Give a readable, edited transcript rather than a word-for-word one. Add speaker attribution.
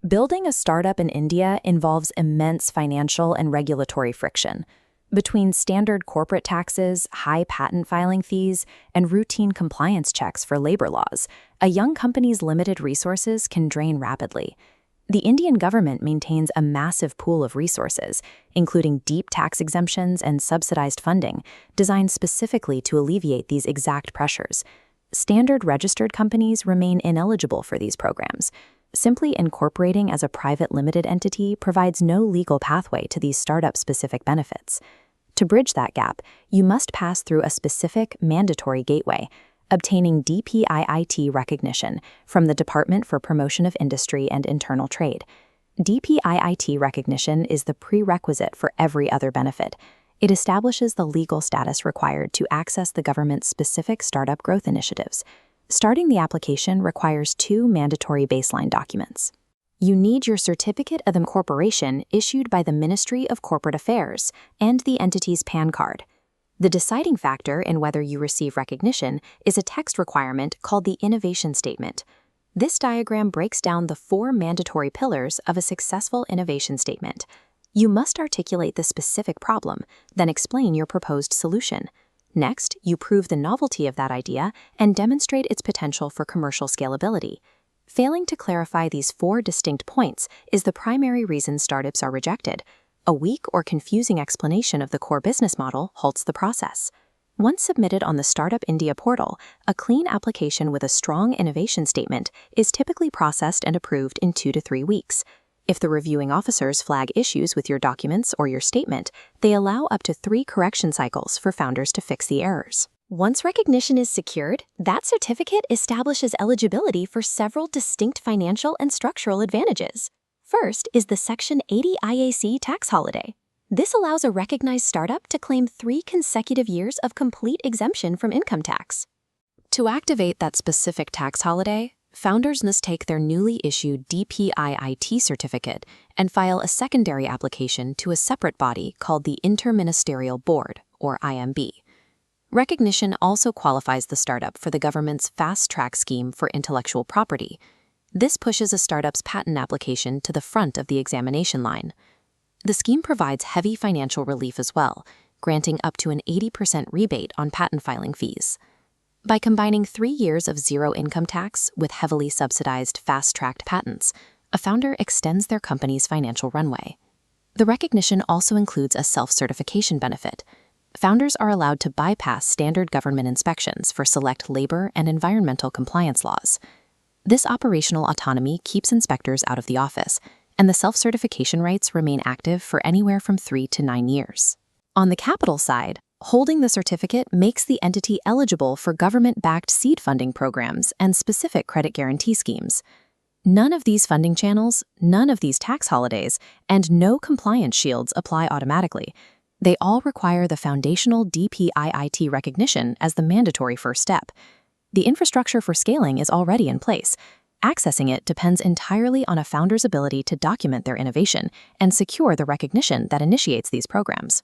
Speaker 1: Building a startup in India involves immense financial and regulatory friction. Between standard corporate taxes, high patent filing fees, and routine compliance checks for labor laws, a young company's limited resources can drain rapidly. The Indian government maintains a massive pool of resources, including deep tax exemptions and subsidized funding, designed specifically to alleviate these exact pressures. Standard registered companies remain ineligible for these programs. Simply incorporating as a private limited entity provides no legal pathway to these startup-specific benefits. To bridge that gap, you must pass through a specific, mandatory gateway, obtaining DPIIT recognition from the Department for Promotion of Industry and Internal Trade. DPIIT recognition is the prerequisite for every other benefit. It establishes the legal status required to access the government's specific startup growth initiatives. Starting the application requires two mandatory baseline documents. You need your Certificate of Incorporation issued by the Ministry of Corporate Affairs and the entity's PAN card. The deciding factor in whether you receive recognition is a text requirement called the Innovation Statement. This diagram breaks down the four mandatory pillars of a successful innovation statement. You must articulate the specific problem, then explain your proposed solution. Next, you prove the novelty of that idea and demonstrate its potential for commercial scalability. Failing to clarify these four distinct points is the primary reason startups are rejected. A weak or confusing explanation of the core business model halts the process. Once submitted on the Startup India portal, a clean application with a strong innovation statement is typically processed and approved in 2 to 3 weeks. If the reviewing officers flag issues with your documents or your statement, they allow up to 3 correction cycles for founders to fix the errors. Once recognition is secured, that certificate establishes eligibility for several distinct financial and structural advantages. First is the Section 80 IAC tax holiday. This allows a recognized startup to claim 3 consecutive years of complete exemption from income tax. To activate that specific tax holiday, founders must take their newly issued DPIIT certificate and file a secondary application to a separate body called the Interministerial Board, or IMB. Recognition also qualifies the startup for the government's fast-track scheme for intellectual property. This pushes a startup's patent application to the front of the examination line. The scheme provides heavy financial relief as well, granting up to an 80% rebate on patent filing fees. By combining 3 years of zero income tax with heavily subsidized fast-tracked patents, a founder extends their company's financial runway. The recognition also includes a self-certification benefit. Founders are allowed to bypass standard government inspections for select labor and environmental compliance laws. This operational autonomy keeps inspectors out of the office, and the self-certification rights remain active for anywhere from 3 to 9 years. On the capital side, holding the certificate makes the entity eligible for government-backed seed funding programs and specific credit guarantee schemes. None of these funding channels, none of these tax holidays, and no compliance shields apply automatically. They all require the foundational DPIIT recognition as the mandatory first step. The infrastructure for scaling is already in place. Accessing it depends entirely on a founder's ability to document their innovation and secure the recognition that initiates these programs.